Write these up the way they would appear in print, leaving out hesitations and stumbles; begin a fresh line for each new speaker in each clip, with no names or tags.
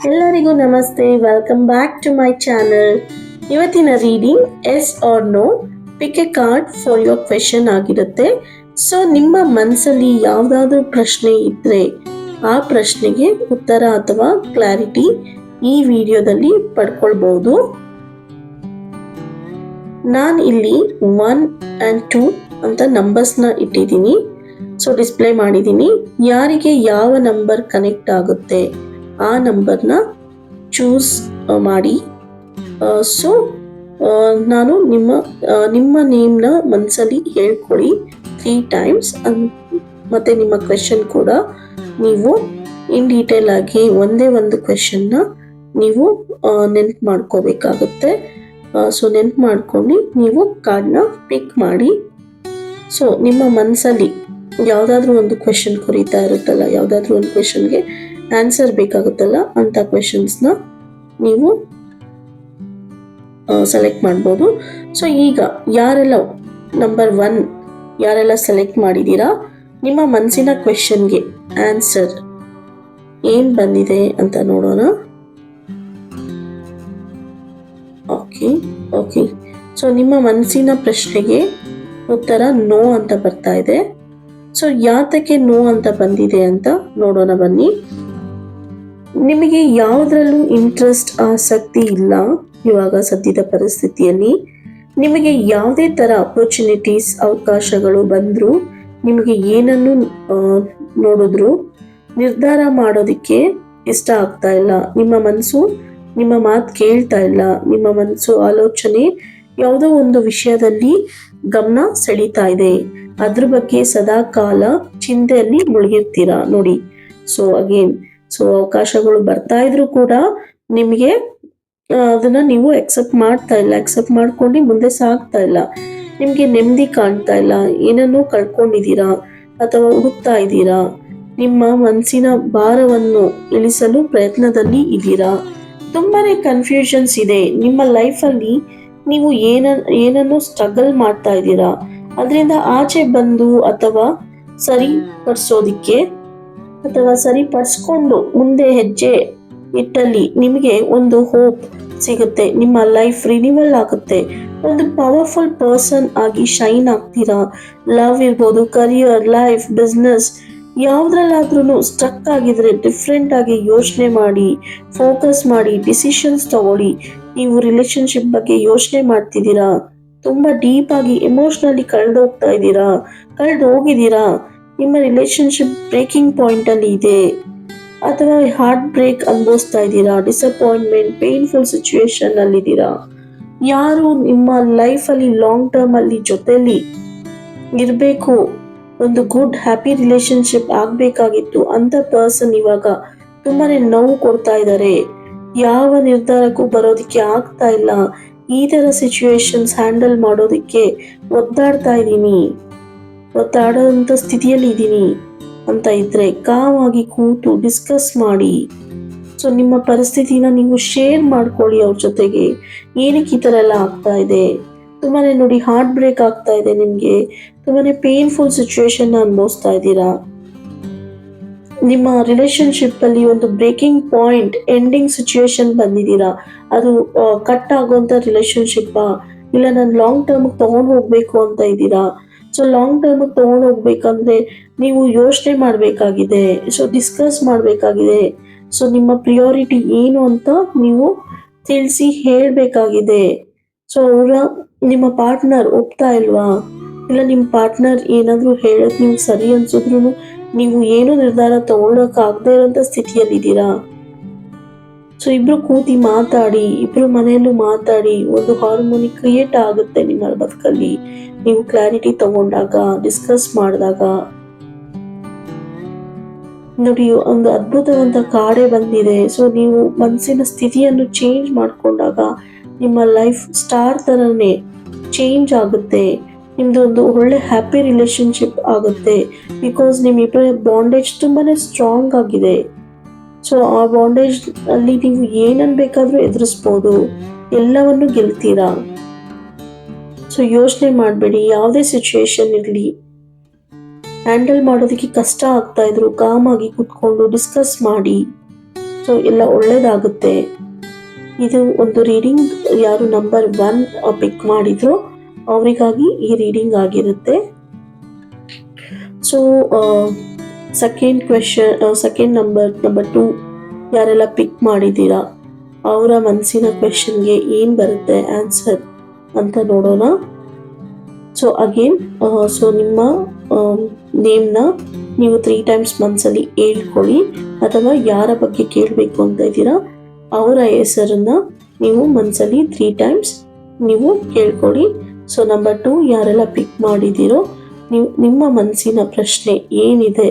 ಎಲ್ಲರಿಗೂ ನಮಸ್ತೆ, welcome back to my channel. ಇವತ್ತಿನ reading yes or no pick a card for your question ಆಗಿರುತ್ತೆ. So ನಿಮ್ಮ ಮನಸ್ಸಲ್ಲಿ ಯಾವುದಾದ್ರೂ ಪ್ರಶ್ನೆ ಇದ್ರೆ ಆ ಪ್ರಶ್ನೆಗೆ ಉತ್ತರ ಅಥವಾ ಕ್ಲಾರಿಟಿ ಈ ವಿಡಿಯೋದಲ್ಲಿ ಪಡ್ಕೊಳ್ಬಹುದು. ನಾನು ಇಲ್ಲಿ 1 and 2 ಅಂತ ನಂಬರ್ಸ್ನ ಇಟ್ಟಿದ್ದೀನಿ. ಸೊ ಡಿಸ್ಪ್ಲೇ ಮಾಡಿದ್ದೀನಿ. ಯಾರಿಗೆ ಯಾವ ನಂಬರ್ ಕನೆಕ್ಟ್ ಆಗುತ್ತೆ ಆ ನಂಬರ್ನ ಚೂಸ್ ಮಾಡಿ. ಸೊ ನಾನು ನಿಮ್ಮ ನೇಮ್ನ ಮನಸ್ಸಲ್ಲಿ ಹೇಳ್ಕೊಳ್ಳಿ 3 times. ಮತ್ತು ನಿಮ್ಮ ಕ್ವೆಶನ್ ಕೂಡ ನೀವು ಇನ್ ಡೀಟೇಲ್ ಆಗಿ ಒಂದೇ ಒಂದು ಕ್ವೆಶನ್ನ ನೀವು ನೆನ್ಪು ಮಾಡ್ಕೋಬೇಕಾಗುತ್ತೆ. ಸೊ ನೆನ್ಪು ಮಾಡ್ಕೊಂಡು ನೀವು ಕಾರ್ಡ್ನ ಪಿಕ್ ಮಾಡಿ. ಸೊ ನಿಮ್ಮ ಮನಸ್ಸಲ್ಲಿ ಯಾವುದಾದ್ರೂ ಒಂದು ಕ್ವೆಶನ್ ಕುರಿತಾ ಇರುತ್ತಲ್ಲ, ಯಾವುದಾದ್ರೂ ಒಂದು ಕ್ವೆಶನ್ಗೆ ಆನ್ಸರ್ ಬೇಕಾಗುತ್ತಲ್ಲ ಅಂತ ಕ್ವೆಶನ್ಸ್ನ ನೀವು ಸೆಲೆಕ್ಟ್ ಮಾಡ್ಬೋದು. ಸೊ ಈಗ ಯಾರೆಲ್ಲ ನಂಬರ್ 1 ಯಾರೆಲ್ಲ ಸೆಲೆಕ್ಟ್ ಮಾಡಿದ್ದೀರಾ, ನಿಮ್ಮ ಮನಸ್ಸಿನ ಕ್ವೆಶನ್ಗೆ ಆನ್ಸರ್ ಏನು ಬಂದಿದೆ ಅಂತ ನೋಡೋಣ. ಓಕೆ. ಸೊ ನಿಮ್ಮ ಮನಸ್ಸಿನ ಪ್ರಶ್ನೆಗೆ ಉತ್ತರ ನೋ ಅಂತ ಬರ್ತಾ ಇದೆ. ಸೊ ಯಾತಕ್ಕೆ ನೋ ಅಂತ ಬಂದಿದೆ ಅಂತ ನೋಡೋಣ ಬನ್ನಿ. ನಿಮಗೆ ಯಾವುದ್ರಲ್ಲೂ ಇಂಟ್ರೆಸ್ಟ್, ಆಸಕ್ತಿ ಇಲ್ಲ ಇವಾಗ ಸದ್ಯದ ಪರಿಸ್ಥಿತಿಯಲ್ಲಿ. ನಿಮಗೆ ಯಾವುದೇ ಥರ ಅಪರ್ಚುನಿಟೀಸ್, ಅವಕಾಶಗಳು ಬಂದರೂ ನಿಮಗೆ ಏನನ್ನು ನೋಡಿದ್ರು ನಿರ್ಧಾರ ಮಾಡೋದಕ್ಕೆ ಇಷ್ಟ ಆಗ್ತಾ ಇಲ್ಲ. ನಿಮ್ಮ ಮನಸ್ಸು ನಿಮ್ಮ ಮಾತು ಕೇಳ್ತಾ ಇಲ್ಲ. ನಿಮ್ಮ ಮನಸ್ಸು ಆಲೋಚನೆ ಯಾವುದೋ ಒಂದು ವಿಷಯದಲ್ಲಿ ಗಮನ ಸೆಳೀತಾ ಇದೆ. ಅದ್ರ ಬಗ್ಗೆ ಸದಾ ಕಾಲ ಚಿಂತೆಯಲ್ಲಿ ಮುಳುಗಿರ್ತೀರಾ ನೋಡಿ. ಸೊ ಅಗೇನ್, ಸೊ ಅವಕಾಶಗಳು ಬರ್ತಾ ಇದ್ರು ಕೂಡ ನಿಮಗೆ ಅದನ್ನ ನೀವು ಅಕ್ಸೆಪ್ಟ್ ಮಾಡ್ಕೊಂಡು ಮುಂದೆ ಸಾಗ್ತಾ ಇಲ್ಲ. ನಿಮಗೆ ನೆಮ್ಮದಿ ಕಾಣ್ತಾ ಇಲ್ಲ. ಏನನ್ನೂ ಕಳ್ಕೊಂಡಿದ್ದೀರಾ ಅಥವಾ ಹುಡುಕ್ತಾ ಇದ್ದೀರಾ. ನಿಮ್ಮ ಮನಸ್ಸಿನ ಭಾರವನ್ನು ಇಳಿಸಲು ಪ್ರಯತ್ನದಲ್ಲಿ ಇದ್ದೀರಾ. ತುಂಬಾನೇ ಕನ್ಫ್ಯೂಷನ್ಸ್ ಇದೆ ನಿಮ್ಮ ಲೈಫಲ್ಲಿ. ನೀವು ಏನನ್ನು ಸ್ಟ್ರಗಲ್ ಮಾಡ್ತಾ ಇದ್ದೀರಾ. ಅದರಿಂದ ಆಚೆ ಬಂದು ಅಥವಾ ಸರಿಪಡಿಸ್ಕೊಂಡು ಮುಂದೆ ಹೆಜ್ಜೆ ಇಟ್ಟಲ್ಲಿ ನಿಮಗೆ ಒಂದು ಹೋಪ್ ಸಿಗುತ್ತೆ. ನಿಮ್ಮ ಲೈಫ್ ರಿನಿವಲ್ ಆಗುತ್ತೆ. ಒಂದು ಪವರ್ಫುಲ್ ಪರ್ಸನ್ ಆಗಿ ಶೈನ್ ಆಗ್ತೀರಾ. ಲವ್ ಇರ್ಬೋದು, ಕರಿಯರ್, ಲೈಫ್, ಬಿಸ್ನೆಸ್, ಯಾವುದ್ರಲ್ಲಾದ್ರೂ ಸ್ಟ್ರಕ್ ಆಗಿದ್ರೆ ಡಿಫ್ರೆಂಟ್ ಆಗಿ ಯೋಚನೆ ಮಾಡಿ, ಫೋಕಸ್ ಮಾಡಿ, ಡಿಸಿಷನ್ಸ್ ತಗೊಳ್ಳಿ. ನೀವು ರಿಲೇಶನ್ಶಿಪ್ ಬಗ್ಗೆ ಯೋಚನೆ ಮಾಡ್ತಿದ್ದೀರಾ. ತುಂಬಾ ಡೀಪ್ ಆಗಿ ಎಮೋಷನಲಿ ಕಳೆದು ಹೋಗಿದ್ದೀರಾ. ನಿಮ್ಮ ರಿಲೇಶನ್ಶಿಪ್ ಬ್ರೇಕಿಂಗ್ ಪಾಯಿಂಟ್ ಅಲ್ಲಿ ಇದೆ ಅಥವಾ ಹಾರ್ಟ್ ಬ್ರೇಕ್ ಅನುಭವಿಸ್ತಾ ಇದ್ದೀರಾ. ಡಿಸಪಾಯಿಂಟ್ಮೆಂಟ್, ಪೇನ್ಫುಲ್ ಸಿಚುವೇಶನ್ ಅಲ್ಲಿ ಇದ್ದೀರಾ. ಯಾರು ನಿಮ್ಮ ಲೈಫ್ ಅಲ್ಲಿ ಲಾಂಗ್ ಟರ್ಮ್ ಅಲ್ಲಿ ಜೊತೆಲಿ ಇರಬೇಕು, ಒಂದು ಗುಡ್ ಹ್ಯಾಪಿ ರಿಲೇಶನ್ಶಿಪ್ ಆಗ್ಬೇಕಾಗಿತ್ತು ಅಂತ ಪರ್ಸನ್ ಇವಾಗ ತುಂಬಾನೇ ನೋವು ಕೊಡ್ತಾ ಇದ್ದಾರೆ. ಯಾವ ನಿರ್ಧಾರಕ್ಕೂ ಬರೋದಕ್ಕೆ ಆಗ್ತಾ ಇಲ್ಲ. ಈ ತರ ಸಿಚುವೇಶನ್ಸ್ ಹ್ಯಾಂಡಲ್ ಮಾಡೋದಕ್ಕೆ ಒದ್ದಾಡೋಂಥ ಸ್ಥಿತಿಯಲ್ಲಿ ಇದ್ದೀನಿ ಅಂತ ಇದ್ರೆ ಕಾವಾಗಿ ಕೂತು ಡಿಸ್ಕಸ್ ಮಾಡಿ. ಸೊ ನಿಮ್ಮ ಪರಿಸ್ಥಿತಿನ ನೀವು ಶೇರ್ ಮಾಡ್ಕೊಳ್ಳಿ ಅವ್ರ ಜೊತೆಗೆ. ಏನಕ್ಕೆ ಈ ಥರ ಎಲ್ಲ ಆಗ್ತಾ ಇದೆ. ತುಂಬಾನೇ ನೋಡಿ, ಹಾರ್ಟ್ ಬ್ರೇಕ್ ಆಗ್ತಾ ಇದೆ. ನಿಮಗೆ ತುಂಬಾನೇ ಪೇನ್ಫುಲ್ ಸಿಚುವೇಶನ್ ಅನುಭವಿಸ್ತಾ ಇದ್ದೀರಾ. ನಿಮ್ಮ ರಿಲೇಶನ್ಶಿಪ್ ಅಲ್ಲಿ ಒಂದು ಬ್ರೇಕಿಂಗ್ ಪಾಯಿಂಟ್, ಎಂಡಿಂಗ್ ಸಿಚುವೇಶನ್ ಬಂದಿದ್ದೀರಾ. ಅದು ಕಟ್ ಆಗುವಂತ ರಿಲೇಶನ್ಶಿಪ್ ಇಲ್ಲ ನಾನು ಲಾಂಗ್ ಟರ್ಮ್ ತಗೊಂಡು ಹೋಗ್ಬೇಕು ಅಂತ ಇದ್ದೀರಾ. ಸೊ ಲಾಂಗ್ ಟರ್ಮ್ ತಗೊಂಡು ಹೋಗ್ಬೇಕಂದ್ರೆ ನೀವು ಯೋಚನೆ ಮಾಡಬೇಕಾಗಿದೆ. ಸೊ ಡಿಸ್ಕಸ್ ಮಾಡಬೇಕಾಗಿದೆ. ಸೊ ನಿಮ್ಮ ಪ್ರಿಯಾರಿಟಿ ಏನು ಅಂತ ನೀವು ತಿಳಿಸಿ ಹೇಳಬೇಕಾಗಿದೆ. ಸೊ ನಿಮ್ಮ ಪಾರ್ಟ್ನರ್ ಒಪ್ತಾ ಇಲ್ವಾ, ಇಲ್ಲ ನಿಮ್ಮ ಪಾರ್ಟ್ನರ್ ಏನಾದರೂ ಹೇಳೋದು ನೀವು ಸರಿ ಅನ್ಸಿದ್ರು ನೀವು ಏನು ನಿರ್ಧಾರ ತಗೊಳ್ಳೋಕ್ಕಾಗದೇ ಇರೋಂಥ ಸ್ಥಿತಿಯಲ್ಲಿದ್ದೀರಾ. ಸೊ ಇಬ್ರು ಕೂತಿ ಮಾತಾಡಿ, ಇಬ್ರು ಮನೆಯಲ್ಲೂ ಮಾತಾಡಿ ಒಂದು ಹಾರ್ಮೋನಿ ಕ್ರಿಯೇಟ್ ಆಗುತ್ತೆ ನಿಮ್ಮ ಬದುಕಲ್ಲಿ. ನೀವು ಕ್ಲಾರಿಟಿ ತಗೊಂಡಾಗ, ಡಿಸ್ಕಸ್ ಮಾಡಿದಾಗ. ನೋಡಿ, ಒಂದು ಅದ್ಭುತವಂತ ಕಾರ್ಡೇ ಬಂದಿದೆ. ಸೊ ನೀವು ಮನಸ್ಸಿನ ಸ್ಥಿತಿಯನ್ನು ಚೇಂಜ್ ಮಾಡ್ಕೊಂಡಾಗ ನಿಮ್ಮ ಲೈಫ್ ಸ್ಟಾರ್ ಥರನೇ ಚೇಂಜ್ ಆಗುತ್ತೆ. ನಿಮ್ದು ಒಂದು ಒಳ್ಳೆ ಹ್ಯಾಪಿ ರಿಲೇಶನ್ಶಿಪ್ ಆಗುತ್ತೆ. ಬಿಕಾಸ್ ನಿಮ್ಮಿಬ್ಬರ ಬಾಂಡೇಜ್ ತುಂಬಾನೇ ಸ್ಟ್ರಾಂಗ್ ಆಗಿದೆ. ಸೊ ಆ ಬಾಂಡೇಜ್ ಅಲ್ಲಿ ನೀವು ಏನನ್ನು ಬೇಕಾದರೂ ಎದುರಿಸ್ಬೋದು, ಎಲ್ಲವನ್ನು ಗೆಲ್ತೀರಾ. ಸೊ ಯೋಚನೆ ಮಾಡಬೇಡಿ. ಯಾವುದೇ ಸಿಚುವೇಶನ್ ಇರಲಿ, ಹ್ಯಾಂಡಲ್ ಮಾಡೋದಕ್ಕೆ ಕಷ್ಟ ಆಗ್ತಾ ಇದ್ರು ಕಾಮಾಗಿ ಕುತ್ಕೊಂಡು ಡಿಸ್ಕಸ್ ಮಾಡಿ. ಸೊ ಎಲ್ಲ ಒಳ್ಳೇದಾಗುತ್ತೆ. ಇದು ಒಂದು ರೀಡಿಂಗ್ ಯಾರು ನಂಬರ್ 1 ಪಿಕ್ ಮಾಡಿದ್ರು ಅವರಿಗಾಗಿ ಈ ರೀಡಿಂಗ್ ಆಗಿರುತ್ತೆ. So second question, second number 2 ಯಾರೆಲ್ಲ ಪಿಕ್ ಮಾಡಿದ್ದೀರಾ ಅವರ ಮನಸ್ಸಿನ ಕ್ವೆಶನ್ಗೆ ಏನು ಬರುತ್ತೆ ಆನ್ಸರ್ ಅಂತ ನೋಡೋಣ. ಸೊ ಅಗೇನ್, ಸೊ ನಿಮ್ಮ ನೇಮ್ನ ನೀವು 3 ಟೈಮ್ಸ್ ಮನಸ್ಸಲ್ಲಿ ಹೇಳ್ಕೊಳ್ಳಿ, ಅಥವಾ ಯಾರ ಬಗ್ಗೆ ಕೇಳಬೇಕು ಅಂತ ಇದ್ದೀರಾ ಅವರ ಹೆಸರನ್ನ ನೀವು ಮನಸ್ಸಲ್ಲಿ 3 ಟೈಮ್ಸ್ ನೀವು ಕೇಳ್ಕೊಳ್ಳಿ. ಸೊ ನಂಬರ್ 2 ಯಾರೆಲ್ಲ ಪಿಕ್ ಮಾಡಿದ್ದೀರೋ ನೀವು ನಿಮ್ಮ ಮನಸ್ಸಿನ ಪ್ರಶ್ನೆ ಏನಿದೆ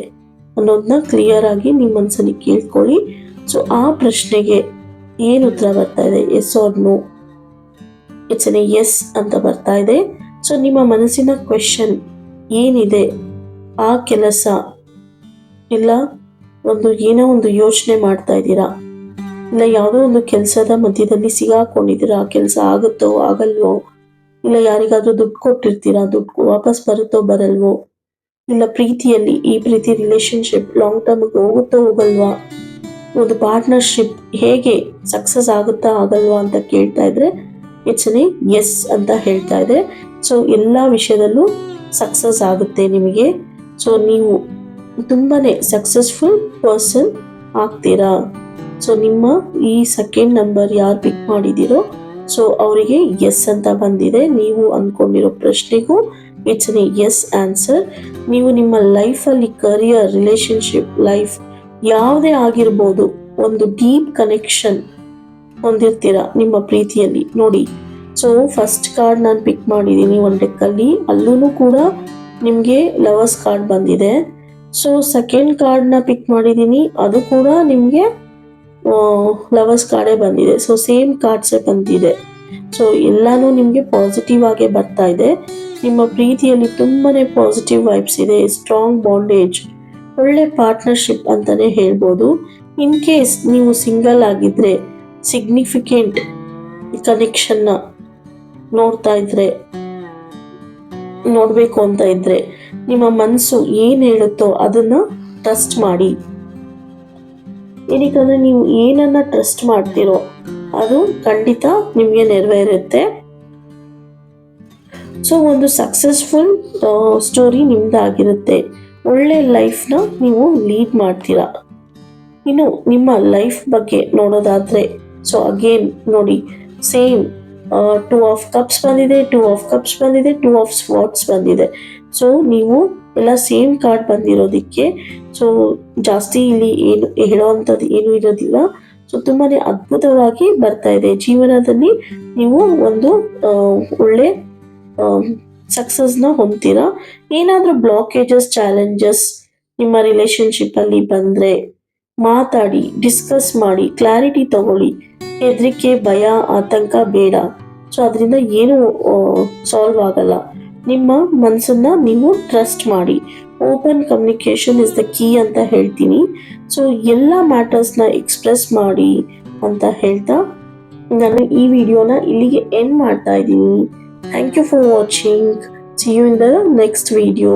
ಅನ್ನೋದನ್ನ ಕ್ಲಿಯರ್ ಆಗಿ ನಿಮ್ಮ ಮನಸ್ಸಲ್ಲಿ ಕೇಳ್ಕೊಳ್ಳಿ. ಸೊ ಆ ಪ್ರಶ್ನೆಗೆ ಏನು ಉತ್ತರ ಬರ್ತಾ ಇದೆ, yes or no, it's N S ಅಂತ ಬರ್ತಾ ಇದೆ. ಸೊ ನಿಮ್ಮ ಮನಸ್ಸಿನ ಕ್ವೆಶನ್ ಏನಿದೆ, ಆ ಕೆಲಸ ಇಲ್ಲ ಏನೋ ಒಂದು ಯೋಚನೆ ಮಾಡ್ತಾ ಇದ್ದೀರಾ, ಇಲ್ಲ ಯಾವುದೋ ಒಂದು ಕೆಲಸದ ಮಧ್ಯದಲ್ಲಿ ಸಿಗಾಕೊಂಡಿದ್ದೀರಾ, ಆ ಕೆಲಸ ಆಗುತ್ತೋ ಆಗಲ್ವೋ, ಇಲ್ಲ ಯಾರಿಗಾದ್ರೂ ದುಡ್ಡು ಕೊಟ್ಟಿರ್ತೀರಾ, ದುಡ್ಡು ವಾಪಸ್ ಬರುತ್ತೋ ಬರಲ್ವೋ, ಇಲ್ಲ ಪ್ರೀತಿಯಲ್ಲಿ ಈ ಪ್ರೀತಿ ರಿಲೇಶನ್ಶಿಪ್ ಲಾಂಗ್ ಟರ್ಮ್ಗೆ ಹೋಗುತ್ತೋ ಹೋಗಲ್ವಾ, ಒಂದು ಪಾರ್ಟ್ನರ್ಶಿಪ್ ಹೇಗೆ ಸಕ್ಸಸ್ ಆಗುತ್ತಾ ಆಗಲ್ವಾ ಅಂತ ಕೇಳ್ತಾ ಇದ್ರೆ ಇಟ್ಸ್ ಎಸ್ ಅಂತ ಹೇಳ್ತಾ ಇದೆ. ಸೊ ಎಲ್ಲ ವಿಷಯದಲ್ಲೂ ಸಕ್ಸಸ್ ಆಗುತ್ತೆ ನಿಮಗೆ. ಸೊ ನೀವು ತುಂಬಾನೇ ಸಕ್ಸಸ್ಫುಲ್ ಪರ್ಸನ್ ಆಗ್ತೀರಾ. ಸೊ ನಿಮ್ಮ ಈ ಸೆಕೆಂಡ್ ನಂಬರ್ ಯಾರು ಪಿಕ್ ಮಾಡಿದ್ದೀರೋ ಸೊ ಅವರಿಗೆ ಎಸ್ ಅಂತ ಬಂದಿದೆ. ನೀವು ಅಂದ್ಕೊಂಡಿರೋ ಪ್ರಶ್ನೆಗೂ ಇಟ್ಸ್ ಎಸ್ ಆನ್ಸರ್. ನೀವು ನಿಮ್ಮ ಲೈಫಲ್ಲಿ ಕರಿಯರ್, ರಿಲೇಶನ್ಶಿಪ್, ಲೈಫ್ ಯಾವುದೇ ಆಗಿರ್ಬೋದು, ಒಂದು ಡೀಪ್ ಕನೆಕ್ಷನ್ ಹೊಂದಿರ್ತೀರಾ ನಿಮ್ಮ ಪ್ರೀತಿಯಲ್ಲಿ. ನೋಡಿ, ಸೊ ಫಸ್ಟ್ ಕಾರ್ಡ್ ನಾನು ಪಿಕ್ ಮಾಡಿದ್ದೀನಿ ಒಂದು ಡೆಕ್ಕಲ್ಲಿ, ಅಲ್ಲೂ ಕೂಡ ನಿಮಗೆ ಲವರ್ಸ್ ಕಾರ್ಡ್ ಬಂದಿದೆ. ಸೊ ಸೆಕೆಂಡ್ ಕಾರ್ಡ್ನ ಪಿಕ್ ಮಾಡಿದ್ದೀನಿ, ಅದು ಕೂಡ ನಿಮಗೆ ಲವರ್ಸ್ ಕಾರ್ಡೇ ಬಂದಿದೆ. ಸೊ ಸೇಮ್ ಕಾರ್ಡ್ಸೇ ಬಂದಿದೆ. ಸೊ ಎಲ್ಲಾನು ನಿಮಗೆ ಪಾಸಿಟಿವ್ ಆಗೇ ಬರ್ತಾ ಇದೆ. ನಿಮ್ಮ ಪ್ರೀತಿಯಲ್ಲಿ ತುಂಬಾನೇ ಪಾಸಿಟಿವ್ ವೈಬ್ಸ್ ಇದೆ, ಸ್ಟ್ರಾಂಗ್ ಬಾಂಡೇಜ್, ಒಳ್ಳೆ ಪಾರ್ಟ್ನರ್ಶಿಪ್ ಅಂತಾನೆ ಹೇಳ್ಬೋದು. ಇನ್ ಕೇಸ್ ನೀವು ಸಿಂಗಲ್ ಆಗಿದ್ರೆ, ಸಿಗ್ನಿಫಿಕೆಂಟ್ ಕನೆಕ್ಷನ್ನ ನೋಡ್ಬೇಕು ಅಂತ ಇದ್ರೆ, ನಿಮ್ಮ ಮನಸ್ಸು ಏನ್ ಹೇಳುತ್ತೋ ಅದನ್ನ ಟ್ರಸ್ಟ್ ಮಾಡಿ. ಏನಕ್ಕಂದ್ರೆ ನೀವು ಏನನ್ನ ಟ್ರಸ್ಟ್ ಮಾಡ್ತೀರೋ ಅದು ಖಂಡಿತ ನಿಮ್ಗೆ ನೆರವೇರುತ್ತೆ. ಸೊ ಒಂದು ಸಕ್ಸಸ್ಫುಲ್ ಸ್ಟೋರಿ ನಿಮ್ದಾಗಿರುತ್ತೆ, ಒಳ್ಳೆ ಲೈಫ್ನ ನೀವು ಲೀಡ್ ಮಾಡ್ತೀರಾ. ಇನ್ನು ನಿಮ್ಮ ಲೈಫ್ ಬಗ್ಗೆ ನೋಡೋದಾದ್ರೆ, ಸೊ ಅಗೇನ್ ನೋಡಿ, ಸೇಮ್ 2 ಆಫ್ ಕಪ್ಸ್ ಬಂದಿದೆ, 2 ಆಫ್ ಕಪ್ಸ್ ಬಂದಿದೆ, 2 ಆಫ್ ಸ್ವಾರ್ಡ್ಸ್ ಬಂದಿದೆ. ಸೊ ನೀವು ಎಲ್ಲ ಸೇಮ್ ಕಾರ್ಡ್ ಬಂದಿರೋದಕ್ಕೆ ಸೊ ಜಾಸ್ತಿ ಇಲ್ಲಿ ಏನು ಹೇಳೋವಂಥದ್ದು ಏನು ಇರೋದಿಲ್ಲ. ಸೊ ತುಂಬಾನೇ ಅದ್ಭುತವಾಗಿ ಬರ್ತಾ ಇದೆ. ಜೀವನದಲ್ಲಿ ನೀವು ಒಂದು ಒಳ್ಳೆ ಸಕ್ಸಸ್ನ ಹೊಂದ್ತೀರಾ. ಏನಾದರೂ ಬ್ಲಾಕೇಜಸ್, ಚಾಲೆಂಜಸ್ ನಿಮ್ಮ ರಿಲೇಶನ್ಶಿಪ್ ಅಲ್ಲಿ ಬಂದ್ರೆ ಮಾತಾಡಿ, ಡಿಸ್ಕಸ್ ಮಾಡಿ, ಕ್ಲಾರಿಟಿ ತಗೊಳ್ಳಿ. ಹೆದರಿಕೆ, ಭಯ, ಆತಂಕ ಬೇಡ. ಸೊ ಅದರಿಂದ ಏನು ಸಾಲ್ವ್ ಆಗಲ್ಲ. ನಿಮ್ಮ ಮನಸ್ಸನ್ನ ನೀವು ಟ್ರಸ್ಟ್ ಮಾಡಿ. Open communication is the key ಅಂತ ಹೇಳ್ತೀನಿ. ಸೊ ಎಲ್ಲ ಮ್ಯಾಟರ್ಸ್ನ ಎಕ್ಸ್ಪ್ರೆಸ್ ಮಾಡಿ ಅಂತ ಹೇಳ್ತಾ ನಾನು ಈ ವಿಡಿಯೋನ ಇಲ್ಲಿಗೆ ಎಂಡ್ ಮಾಡ್ತಾ ಇದ್ದೀನಿ. Thank you for watching. See you in the next video.